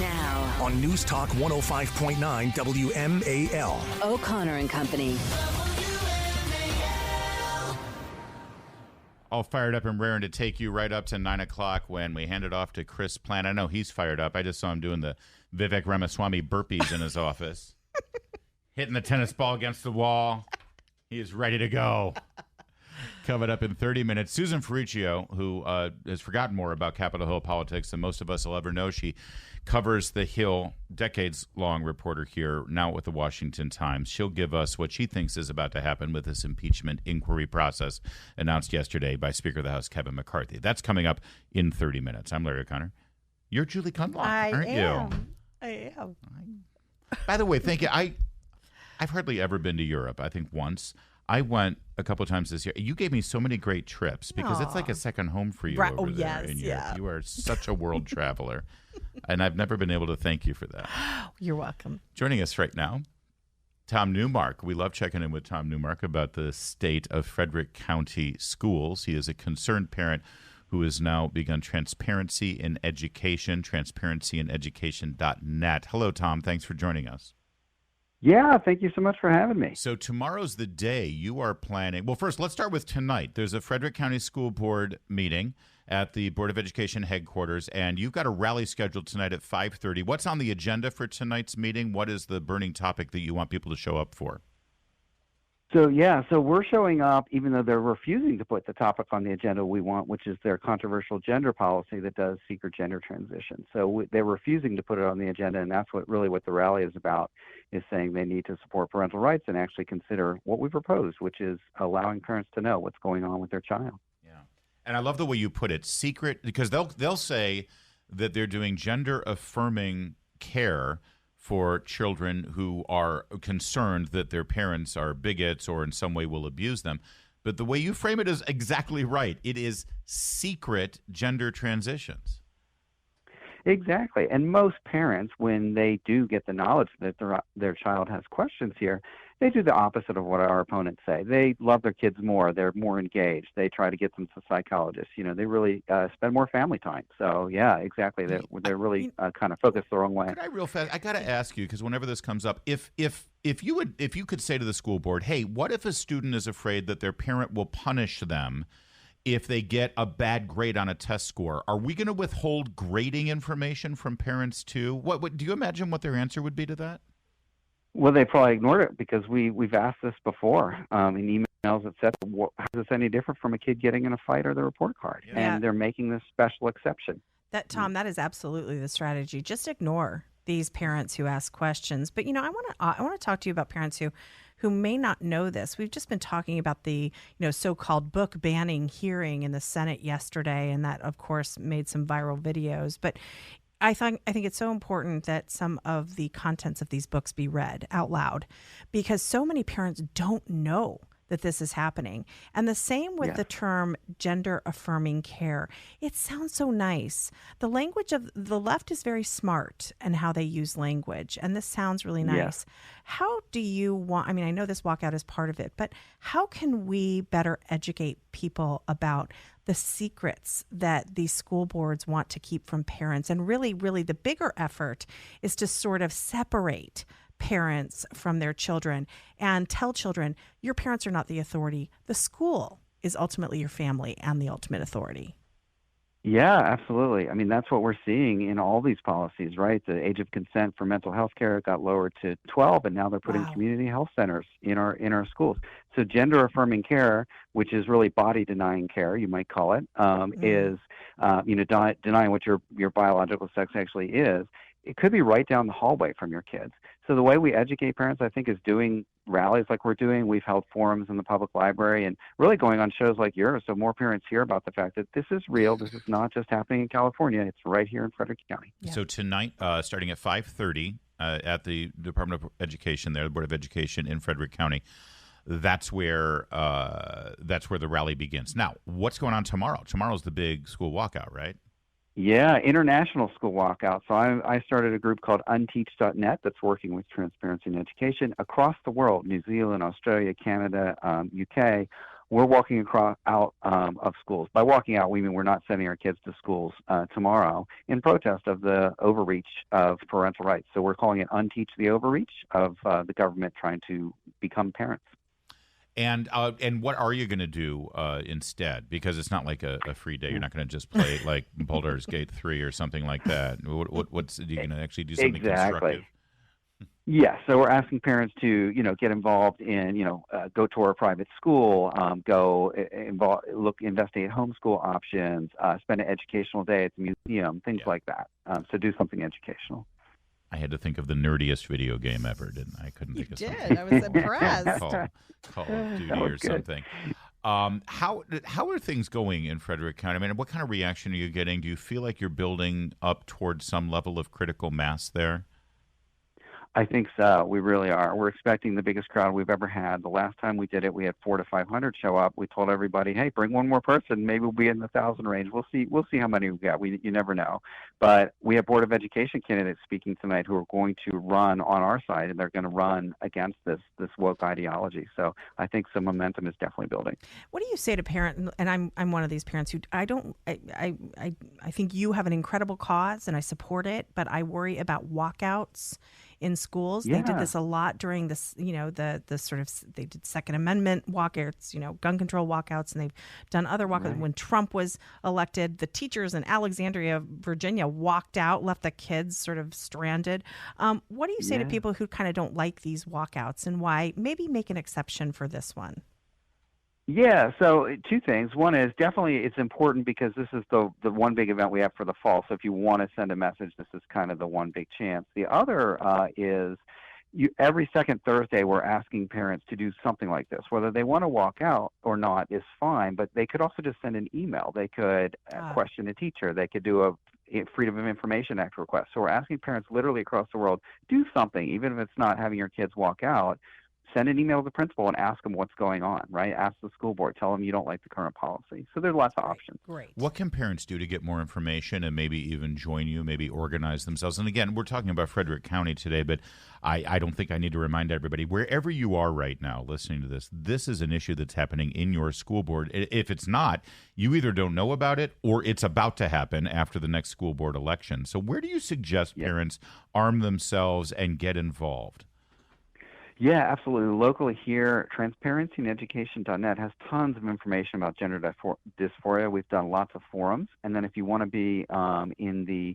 Now, on News Talk 105.9 WMAL. O'Connor and Company. All fired up and raring to take you right up to 9 o'clock when we hand it off to Chris Plant. I know he's fired up. I just saw him doing the Vivek Ramaswamy burpees in his office. Hitting the tennis ball against the wall. He is ready to go. Coming up in 30 minutes, Susan Ferrechio, who has forgotten more about Capitol Hill politics than most of us will ever know. She covers the Hill, decades-long reporter here, now with the Washington Times. She'll give us what she thinks is about to happen with this impeachment inquiry process announced yesterday by Speaker of the House Kevin McCarthy. That's coming up in 30 minutes. I'm Larry O'Connor. You're Julie Kunlock, aren't you? I am. By the way, thank you. I've hardly ever been to Europe. I think once. I went a couple of times this year. You gave me so many great trips because it's like a second home for you over there in Europe. Yeah. You are such a world traveler, and I've never been able to thank you for that. You're welcome. Joining us right now, Tom Neumark. We love checking in with Tom Neumark about the state of Frederick County schools. He is a concerned parent who has now begun Transparency in Education, transparencyineducation.net. Hello, Tom. Thanks for joining us. Yeah, thank you so much for having me. So tomorrow's the day you are planning. Well, first, let's start with tonight. There's a Frederick County School Board meeting at the Board of Education headquarters, and you've got a rally scheduled tonight at 5:30. What's on the agenda for tonight's meeting? What is the burning topic that you want people to show up for? So we're showing up even though they're refusing to put the topic on the agenda we want, which is their controversial gender policy that does secret gender transition. So they're refusing to put it on the agenda, and that's what the rally is about, is saying they need to support parental rights and actually consider what we proposed, which is allowing parents to know what's going on with their child. Yeah, and I love the way you put it, secret, because they'll say that they're doing gender-affirming care for children who are concerned that their parents are bigots or in some way will abuse them. But the way you frame it is exactly right. It is secret gender transitions. Exactly. And most parents, when they do get the knowledge that their child has questions here, they do the opposite of what our opponents say. They love their kids more. They're more engaged. They try to get them to psychologists. They really spend more family time. So, yeah, exactly. They're really kind of focused the wrong way. Could I real fast? I got to ask you, because whenever this comes up, if you could say to the school board, hey, what if a student is afraid that their parent will punish them if they get a bad grade on a test score? Are we going to withhold grading information from parents too? What do you imagine what their answer would be to that? Well, they probably ignored it because we've asked this before in emails, et cetera. How is this any different from a kid getting in a fight or the report card? Yeah. And they're making this special exception. That is absolutely the strategy. Just ignore these parents who ask questions. But I want to talk to you about parents who may not know this. We've just been talking about the so-called book banning hearing in the Senate yesterday, and that of course made some viral videos. But I think it's so important that some of the contents of these books be read out loud, because so many parents don't know that this is happening. And the same with the term gender affirming care. It sounds so nice. The language of the left is very smart in how they use language, and this sounds really nice. How do you want, I know this walkout is part of it, but how can we better educate people about the secrets that these school boards want to keep from parents? And really, really the bigger effort is to sort of separate parents from their children and tell children, your parents are not the authority. The school is ultimately your family and the ultimate authority. Yeah, absolutely. That's what we're seeing in all these policies, right? The age of consent for mental health care got lowered to 12, and now they're putting community health centers in our schools. So gender affirming care, which is really body denying care, you might call it, is denying what your biological sex actually is. It could be right down the hallway from your kids. So the way we educate parents, I think, is doing rallies like we're doing. We've held forums in the public library and really going on shows like yours, so more parents hear about the fact that this is real. This is not just happening in California. It's right here in Frederick County. Yeah. So tonight, starting at 5:30 at the Department of Education there, the Board of Education in Frederick County, that's where the rally begins. Now, what's going on tomorrow? Tomorrow's the big school walkout, right? Yeah, international school walkout. So I started a group called unteach.net that's working with transparency in education across the world, New Zealand, Australia, Canada, UK, we're walking out of schools. By walking out, we mean we're not sending our kids to schools tomorrow in protest of the overreach of parental rights. So we're calling it Unteach the Overreach of the government trying to become parents. And what are you going to do instead? Because it's not like a free day. You're not going to just play like Baldur's Gate 3 or something like that. What's are you going to actually do something constructive? Yes, so we're asking parents to, get involved in, go to a private school, investigate homeschool options, spend an educational day at the museum, things like that. So do something educational. I had to think of the nerdiest video game ever, didn't I? I couldn't think of something. You did. I was impressed. Call of Duty or something. How are things going in Frederick County? I mean, what kind of reaction are you getting? Do you feel like you're building up towards some level of critical mass there? I think so. We really are. We're expecting the biggest crowd we've ever had. The last time we did it, we had 400 to 500 show up. We told everybody, "Hey, bring one more person. Maybe we'll be in the 1,000 range. We'll see. We'll see how many we got. You never know." But we have Board of Education candidates speaking tonight who are going to run on our side, and they're going to run against this woke ideology. So I think some momentum is definitely building. What do you say to parents? And I'm one of these parents who I think you have an incredible cause, and I support it, but I worry about walkouts in schools. Yeah. They did this a lot during this, the sort of, they did Second Amendment walkouts, gun control walkouts, and they've done other walkouts. Right. When Trump was elected, the teachers in Alexandria, Virginia walked out, left the kids sort of stranded. What do you say to people who kind of don't like these walkouts, and why maybe make an exception for this one? Yeah, so two things. One is definitely it's important because this is the one big event we have for the fall. So if you want to send a message, this is kind of the one big chance. The other is every second Thursday we're asking parents to do something like this. Whether they want to walk out or not is fine, but they could also just send an email. They could question a teacher. They could do a Freedom of Information Act request. So we're asking parents literally across the world, do something, even if it's not having your kids walk out. Send an email to the principal and ask them what's going on, right? Ask the school board. Tell them you don't like the current policy. So there's lots of options. Great. What can parents do to get more information and maybe even join you, maybe organize themselves? And again, we're talking about Frederick County today, but I don't think I need to remind everybody, wherever you are right now listening to this is an issue that's happening in your school board. If it's not, you either don't know about it or it's about to happen after the next school board election. So where do you suggest parents arm themselves and get involved? Yeah, absolutely. Locally here, transparencyineducation.net has tons of information about gender dysphoria. We've done lots of forums. And then if you want to be in the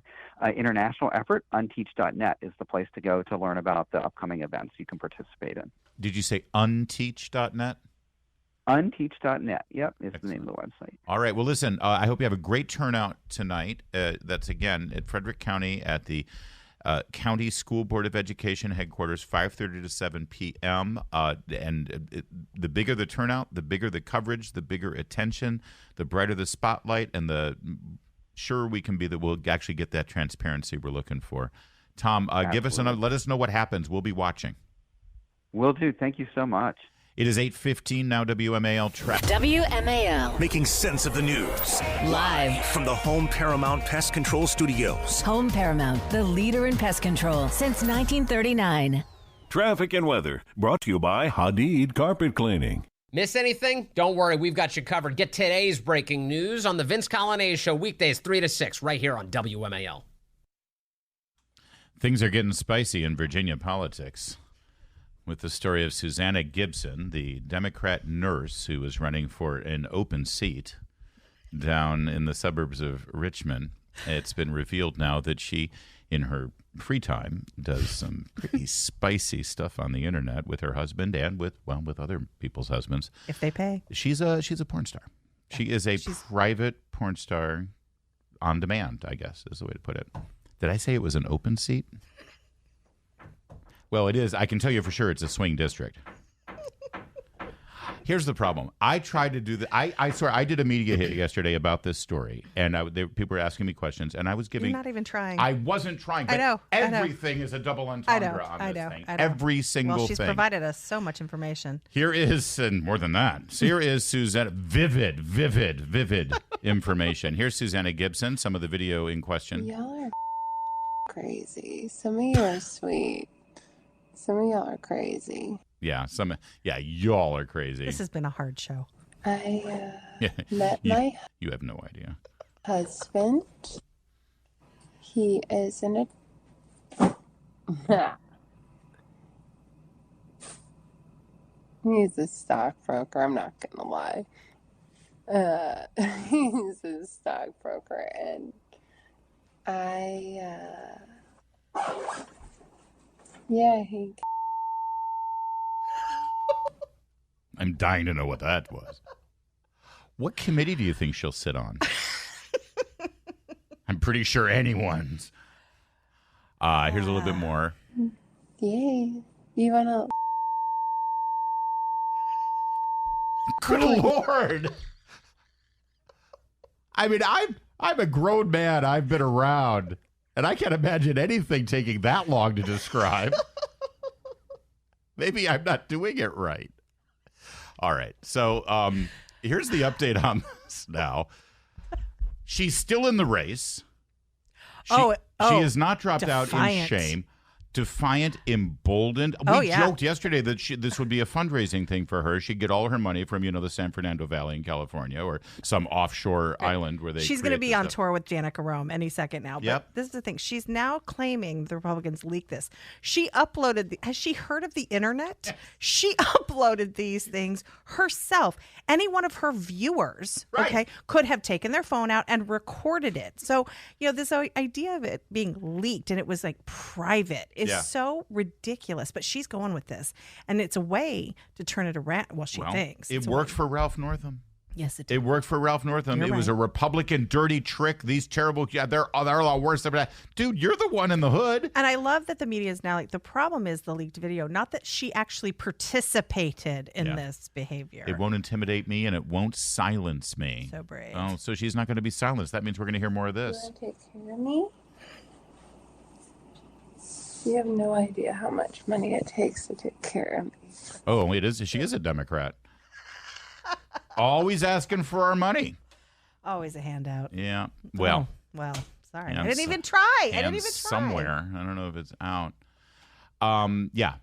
international effort, unteach.net is the place to go to learn about the upcoming events you can participate in. Did you say unteach.net? Unteach.net, yep, is the name of the website. All right, well, listen, I hope you have a great turnout tonight. That's, again, at Frederick County at the County School Board of Education headquarters, 5:30 to 7 p.m. The bigger the turnout, the bigger the coverage, the bigger attention, the brighter the spotlight, and the sure we can be that we'll actually get that transparency we're looking for. Tom, give us let us know what happens. We'll be watching. Will do. Thank you so much. It is 8:15 now, WMAL traffic. WMAL. Making sense of the news. Live from the Home Paramount Pest Control Studios. Home Paramount, the leader in pest control since 1939. Traffic and weather brought to you by Hadid Carpet Cleaning. Miss anything? Don't worry, we've got you covered. Get today's breaking news on the Vince Colonnese Show, weekdays 3 to 6, right here on WMAL. Things are getting spicy in Virginia politics, with the story of Susanna Gibson, the Democrat nurse who was running for an open seat down in the suburbs of Richmond. It's been revealed now that she, in her free time, does some pretty spicy stuff on the internet with her husband and with other people's husbands. If they pay. She's a porn star. She is a private porn star on demand, I guess, is the way to put it. Did I say it was an open seat? Well, it is. I can tell you for sure it's a swing district. Here's the problem. I tried to do I swear I did a media hit yesterday about this story, and people were asking me questions, and I was giving. You're not even trying. I wasn't trying. But I know. Everything is a double entendre on this thing. Every single thing. Well, she's provided us so much information. Here is, and more than that. So here is Susanna. Vivid information. Here's Susanna Gibson. Some of the video in question. Y'all are crazy. Some of you are sweet. Some of y'all are crazy. Yeah, y'all are crazy. This has been a hard show. I met my You have no idea. husband. He is an he's a stockbroker. I'm not gonna lie. He's a stockbroker, and he. I'm dying to know what that was. What committee do you think she'll sit on? I'm pretty sure anyone's. Here's a little bit more. Yay. You wanna? Good Lord. I mean, I'm a grown man. I've been around, and I can't imagine anything taking that long to describe. Maybe I'm not doing it right. All right. So here's the update on this now. She's still in the race. She has not dropped out in shame. Defiant, emboldened. We joked yesterday that this would be a fundraising thing for her. She'd get all her money from, the San Fernando Valley in California or some offshore island where she's going to be on tour with Danica Rome any second now. Yep. But this is the thing. She's now claiming the Republicans leaked this. She uploaded. Has she heard of the internet? She uploaded these things herself. Any one of her viewers, could have taken their phone out and recorded it. So, this idea of it being leaked and it was like private is so ridiculous, but she's going with this, and it's a way to turn it around. Well, she thinks it worked for Ralph Northam. Yes, it did. It worked for Ralph Northam. It was a Republican dirty trick. These terrible, they're a lot worse. Dude, you're the one in the hood. And I love that the media is now the problem is the leaked video, not that she actually participated in this behavior. It won't intimidate me, and it won't silence me. So brave. Oh, so she's not going to be silenced. That means we're going to hear more of this. You want to take care of me? You have no idea how much money it takes to take care of me. Oh, it is. She is a Democrat. Always asking for our money. Always a handout. Yeah. Well. Sorry. I didn't even try. Somewhere. I don't know if it's out.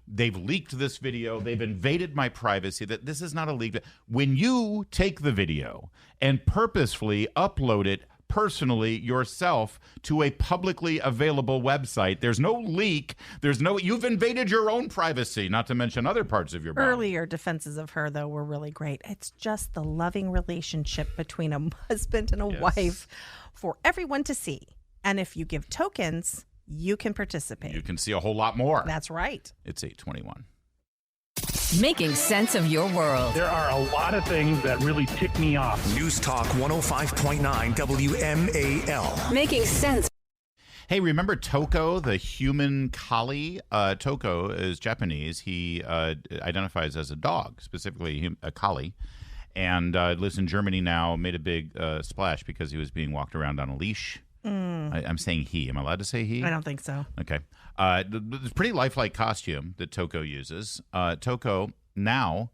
They've leaked this video. They've invaded my privacy. That this is not a leak. When you take the video and purposefully upload it personally yourself to a publicly available website, there's no leak. You've invaded your own privacy, not to mention other parts of your body. Earlier defenses of her, though, were really great. It's just the loving relationship between a husband and a wife for everyone to see. And if you give tokens, you can participate. You can see a whole lot more. That's right. It's 8:21. Making sense of your world. There are a lot of things that really tick me off. News Talk 105.9 WMAL. Making sense. Hey, remember Toko, the human collie? Toko is Japanese. He identifies as a dog, specifically a collie, and lives in Germany now. Made a big splash because he was being walked around on a leash. I'm saying he. Am I allowed to say he? I don't think so. Okay. It's a pretty lifelike costume that Toko uses. Toko now,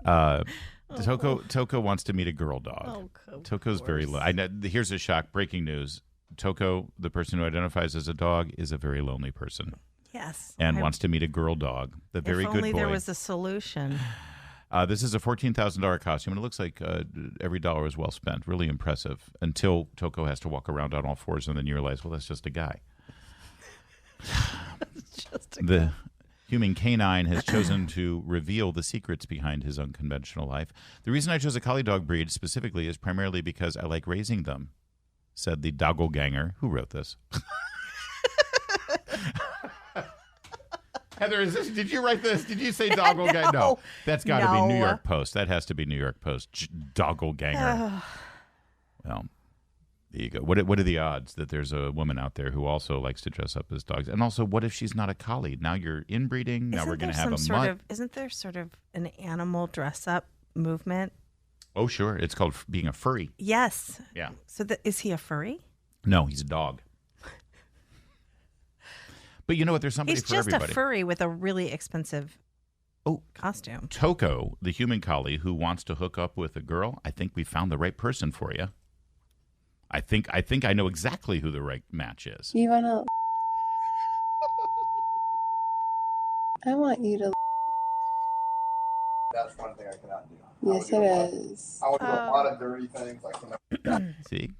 Toko wants to meet a girl dog. Toko's very low. Here's a shock. Breaking news. Toko, the person who identifies as a dog, is a very lonely person. Yes. And wants to meet a girl dog. The very good boy. If only there was a solution. This is a $14,000 costume, and it looks like every dollar is well spent. Really impressive. Until Toko has to walk around on all fours, and then you realize, well, that's just a guy. The human canine has chosen to reveal the secrets behind his unconventional life. The reason I chose a collie dog breed specifically is primarily because I like raising them, said the doppelganger who wrote this. Heather, did you write this? Did you say doppelganger? No, that's got to be New York Post. That has to be New York Post. Doppelganger. Well, there you go. What are the odds that there's a woman out there who also likes to dress up as dogs? And also, what if she's not a collie? Now you're inbreeding. Now we're going to have a mutt. Isn't there sort of an animal dress-up movement? Oh, sure. It's called being a furry. Yes. Yeah. So is he a furry? No, he's a dog. But you know what? There's somebody for everybody. He's just a furry with a really expensive costume. Toko, the human collie who wants to hook up with a girl, I think we found the right person for you. I think I know exactly who the right match is. You want to... I want you to... That's one thing I cannot do. Yes, it is. I would do a lot of dirty things. See?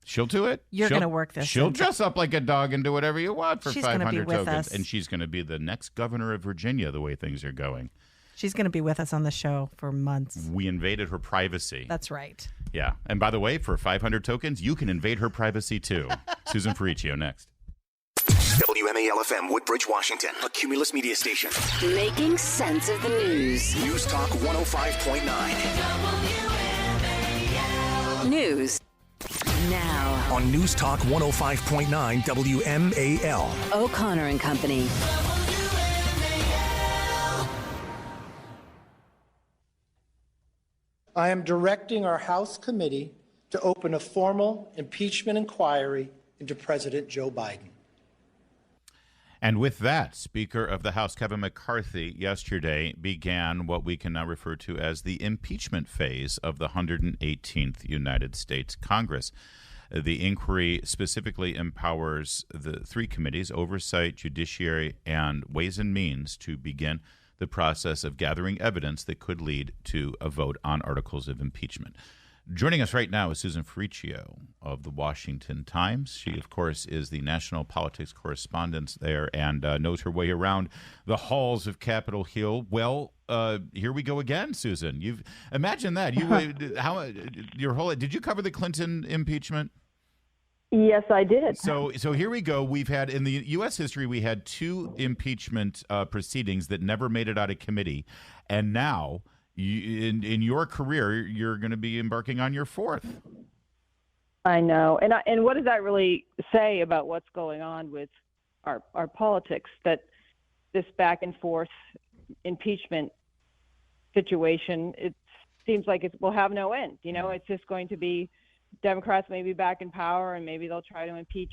She'll do it. You're going to work this. She'll dress up like a dog and do whatever you want for She's 500 with tokens. us. And she's going to be the next governor of Virginia, the way things are going. She's going to be with us on the show for months. We invaded her privacy. That's right. Yeah. And by the way, for 500 tokens, you can invade her privacy too. Susan Ferrechio next. WMAL-FM, Woodbridge, Washington, a Cumulus media station. Making sense of the news. News Talk 105.9. News now On News Talk 105.9 WMAL. O'Connor and Company. I am directing our House committee to open a formal impeachment inquiry into President Joe Biden. And with that, Speaker of the House Kevin McCarthy yesterday began what we can now refer to as the impeachment phase of the 118th United States Congress. The inquiry specifically empowers the three committees, Oversight, Judiciary, and Ways and Means, to begin the process of gathering evidence that could lead to a vote on articles of impeachment. Joining us right now is Susan Ferrechio of the Washington Times. She, of course, is the national politics correspondent there and knows her way around the halls of Capitol Hill. Well, here we go again, Susan. You've imagine that. Did you cover the Clinton impeachment? Yes, I did. So here we go. We've had, in the U.S. history, we had two impeachment proceedings that never made it out of committee, and now in your career, you're going to be embarking on your fourth. I know. And what does that really say about what's going on with our politics, that this back and forth impeachment situation, it seems like it will have no end. You know, it's just going to be Democrats may be back in power and maybe they'll try to impeach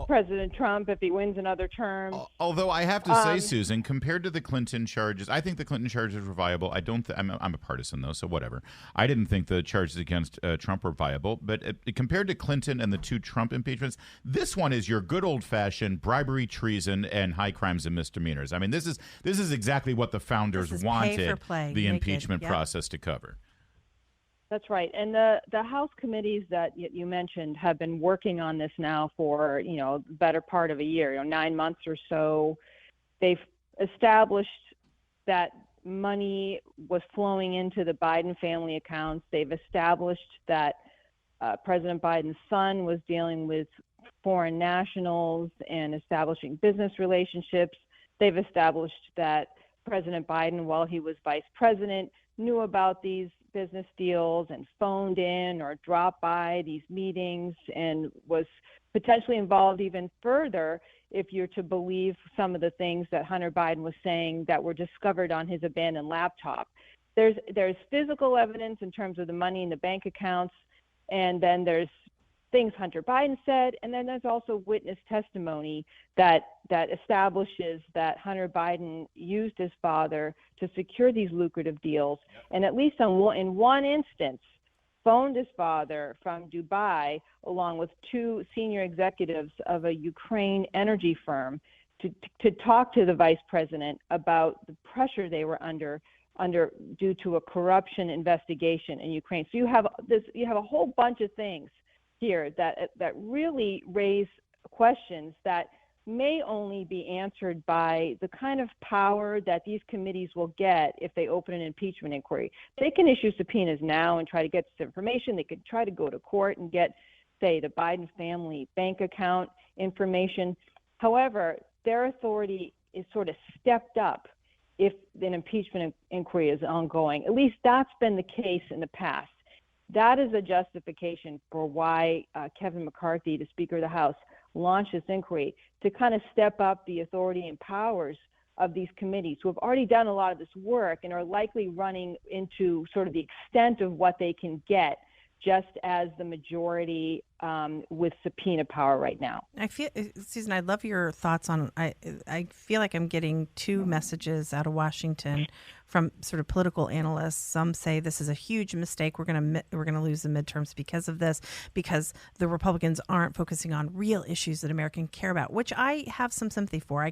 President Trump if he wins another term. Although I have to say, Susan, compared to the Clinton charges, I think the Clinton charges were viable. I'm a partisan, though, so whatever. I didn't think the charges against Trump were viable. But compared to Clinton and the two Trump impeachments, this one is your good old-fashioned bribery, treason, and high crimes and misdemeanors. I mean, this is exactly what the founders wanted the impeachment process to cover. That's right. And the House committees that you mentioned have been working on this now for, the better part of a year, 9 months or so. They've established that money was flowing into the Biden family accounts. They've established that President Biden's son was dealing with foreign nationals and establishing business relationships. They've established that President Biden, while he was vice president, knew about these business deals and phoned in or dropped by these meetings and was potentially involved even further, if you're to believe some of the things that Hunter Biden was saying that were discovered on his abandoned laptop. There's physical evidence in terms of the money in the bank accounts, and then there's things Hunter Biden said, and then there's also witness testimony that establishes that Hunter Biden used his father to secure these lucrative deals, and at least in one instance, phoned his father from Dubai along with two senior executives of a Ukraine energy firm to talk to the vice president about the pressure they were under due to a corruption investigation in Ukraine. So you have a whole bunch of things here that really raise questions that may only be answered by the kind of power that these committees will get if they open an impeachment inquiry. They can issue subpoenas now and try to get this information. They could try to go to court and get, say, the Biden family bank account information. However, their authority is sort of stepped up if an impeachment inquiry is ongoing. At least that's been the case in the past. That is a justification for why Kevin McCarthy, the Speaker of the House, launched this inquiry to kind of step up the authority and powers of these committees who have already done a lot of this work and are likely running into sort of the extent of what they can get just as the majority with subpoena power right now. Susan, I love your thoughts on, I feel like I'm getting two messages out of Washington. from sort of political analysts. Some say this is a huge mistake. We're going to lose the midterms because of this, because the Republicans aren't focusing on real issues that Americans care about, which I have some sympathy for.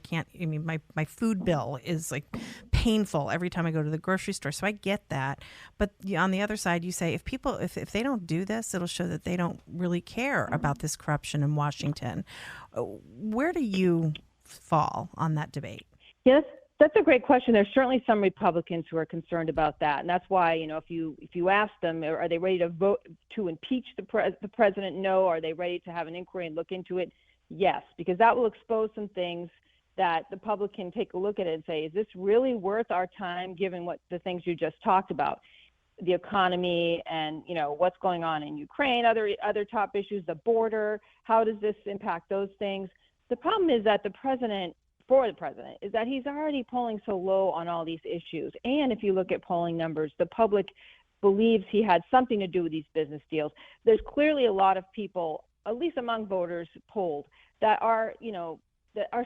My food bill is like painful every time I go to the grocery store, so I get that. But on the other side, you say if they don't do this, it'll show that they don't really care about this corruption in Washington. Where do you fall on that debate? Yes, that's a great question. There's certainly some Republicans who are concerned about that, and that's why, if you ask them, are they ready to vote to impeach the president? No. Are they ready to have an inquiry and look into it? Yes, because that will expose some things that the public can take a look at it and say, is this really worth our time, given what the things you just talked about, the economy and what's going on in Ukraine, other top issues, the border? How does this impact those things? The problem is that the president is that he's already polling so low on all these issues. And if you look at polling numbers, the public believes he had something to do with these business deals. There's clearly a lot of people, at least among voters polled, that are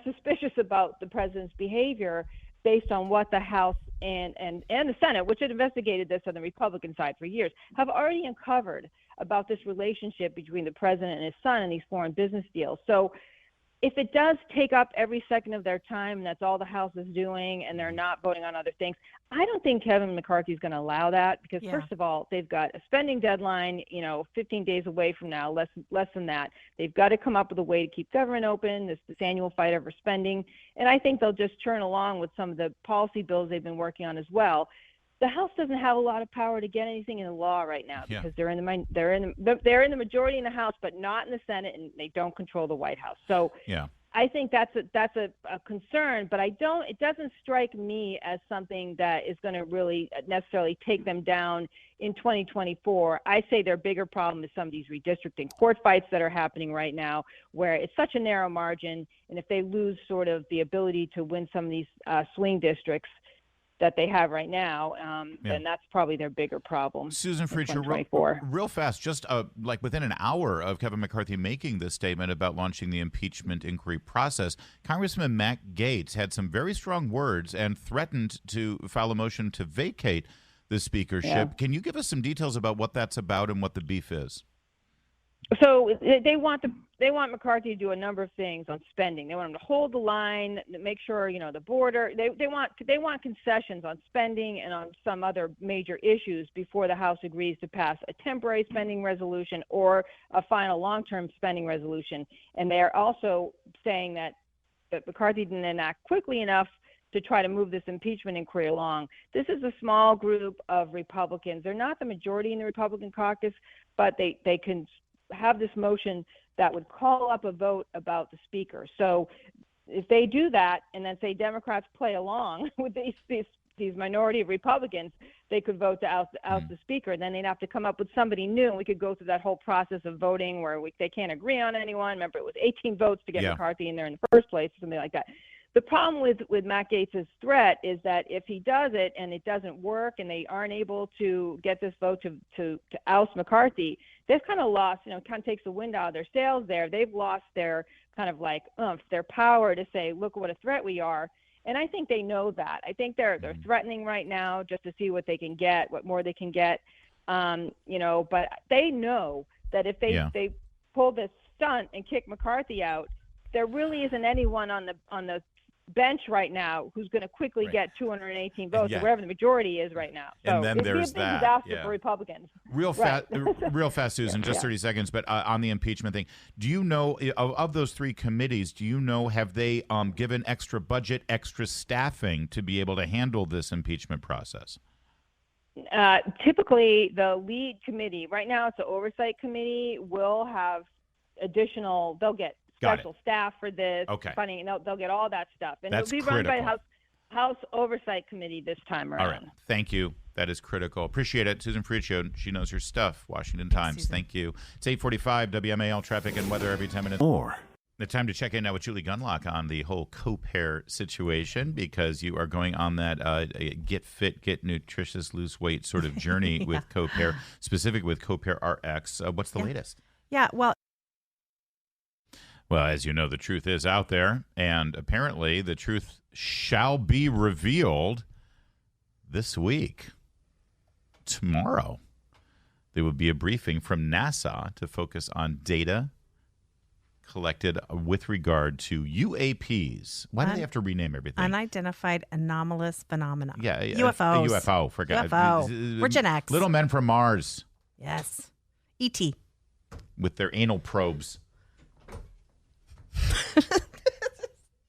suspicious about the president's behavior based on what the House and the Senate, which had investigated this on the Republican side for years, have already uncovered about this relationship between the president and his son and these foreign business deals. So if it does take up every second of their time, and that's all the House is doing, and they're not voting on other things, I don't think Kevin McCarthy is going to allow that, because first of all, they've got a spending deadline, 15 days away from now, less than that. They've got to come up with a way to keep government open, this annual fight over spending, and I think they'll just churn along with some of the policy bills they've been working on as well. The House doesn't have a lot of power to get anything into law right now, because they're in the majority in the House, but not in the Senate, and they don't control the White House. So I think that's a concern, but it doesn't strike me as something that is going to really necessarily take them down in 2024. I say their bigger problem is some of these redistricting court fights that are happening right now, where it's such a narrow margin, and if they lose sort of the ability to win some of these swing districts that they have right now, then that's probably their bigger problem. Susan Ferrechio, real fast, just like within an hour of Kevin McCarthy making this statement about launching the impeachment inquiry process, Congressman Matt Gaetz had some very strong words and threatened to file a motion to vacate the speakership. Yeah. Can you give us some details about what that's about and what the beef is? So they want McCarthy to do a number of things on spending. They want him to hold the line, make sure the border. They want concessions on spending and on some other major issues before the House agrees to pass a temporary spending resolution or a final long-term spending resolution. And they are also saying that McCarthy didn't enact quickly enough to try to move this impeachment inquiry along. This is a small group of Republicans. They're not the majority in the Republican caucus, but they can have this motion that would call up a vote about the speaker. So if they do that and then say Democrats play along with these minority of Republicans, they could vote to oust the speaker. Then they'd have to come up with somebody new, and we could go through that whole process of voting where they can't agree on anyone. Remember, it was 18 votes to get McCarthy in there in the first place, something like that. The problem with Matt Gaetz's threat is that if he does it and it doesn't work and they aren't able to get this vote to oust McCarthy, they've kind of lost, kind of takes the wind out of their sails there. They've lost their kind of like their power to say, look what a threat we are. And I think they know that. I think they're threatening right now just to see what they can get, what more they can get. But they know that if they pull this stunt and kick McCarthy out, there really isn't anyone on the bench right now who's going to quickly get 218 votes, or wherever the majority is right now. So and then there's a big disaster for Republicans. Real fast, Susan, just 30 seconds. But on the impeachment thing, do you know of those three committees? Do you know, have they given extra budget, extra staffing to be able to handle this impeachment process? Typically, the lead committee right now, it's the oversight committee, will have additional. They'll get special staff for this, funding, and they'll get all that stuff. And That's it'll be critical. run by House Oversight Committee this time around. All right. Thank you. That is critical. Appreciate it. Susan Ferrechio, she knows her stuff. Washington Times. Thank you. It's 8:45 WMAL traffic and weather every 10 minutes. The time to check in now with Julie Gunlock on the whole co-pair situation, because you are going on that get fit, get nutritious, lose weight sort of journey with co-pair, specific with co-pair RX. What's the latest? Yeah, well, as you know, the truth is out there, and apparently the truth shall be revealed this week, tomorrow, there will be a briefing from NASA to focus on data collected with regard to UAPs. Why do they have to rename everything? Unidentified anomalous phenomena. Yeah, UFOs. A UFO, for God. UFO. We're Gen X. Little men from Mars. Yes. E.T. With their anal probes.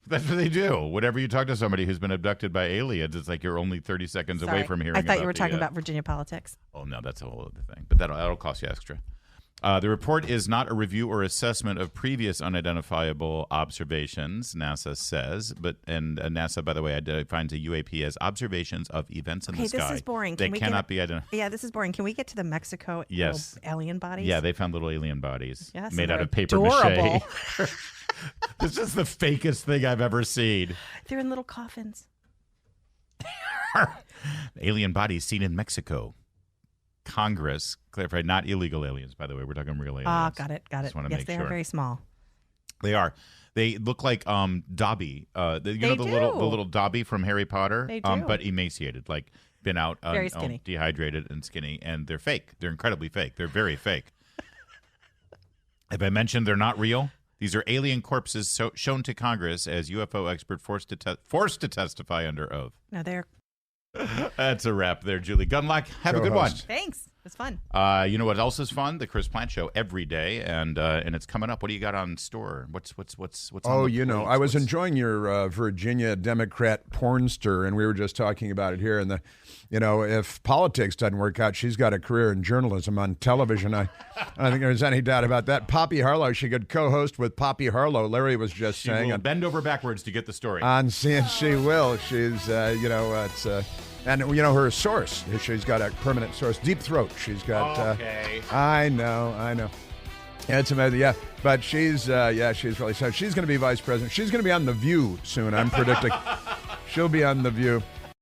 That's what they do. Whenever you talk to somebody who's been abducted by aliens, it's like you're only 30 seconds away from hearing I thought about you were talking about Virginia politics. Oh, no, that's a whole other thing. But that'll cost you extra. The report is not a review or assessment of previous unidentifiable observations, NASA says. And NASA, by the way, defines a UAP as observations of events in the sky. Okay, this is boring. They cannot be identified. Yeah, this is boring. Can we get to the Mexico alien bodies? Yeah, they found little alien bodies yes, made out of paper adorable. mache. This is the fakest thing I've ever seen. They're in little coffins. Alien bodies seen in Mexico. Congress clarified, not illegal aliens, by the way. We're talking real aliens. Ah, got it. Just want to yes, make they sure. are very small. They are. They look like Dobby. The little Dobby from Harry Potter. They do. But emaciated, like been out, very skinny, dehydrated and skinny, and they're fake. They're incredibly fake. They're very fake. Have I mentioned they're not real? These are alien corpses shown to Congress as UFO expert forced to testify under oath. No, they're. That's a wrap there, Julie Gunlock. Have a good one. Thanks. It's fun. You know what else is fun? The Chris Plant Show every day, and it's coming up. What do you got on store? What's on Oh, the you know, plates? I was enjoying your Virginia Democrat pornster, and we were just talking about it here. And if politics doesn't work out, she's got a career in journalism on television. I don't think there's any doubt about that. Poppy Harlow, she could co-host with Poppy Harlow. Larry was just saying. She will bend over backwards to get the story. She will. She's, and her source. She's got a permanent source. Deep Throat. She's got. Okay. I know. Yeah, it's amazing. Yeah, but she's really. So she's going to be vice president. She's going to be on The View soon. I'm predicting. She'll be on The View.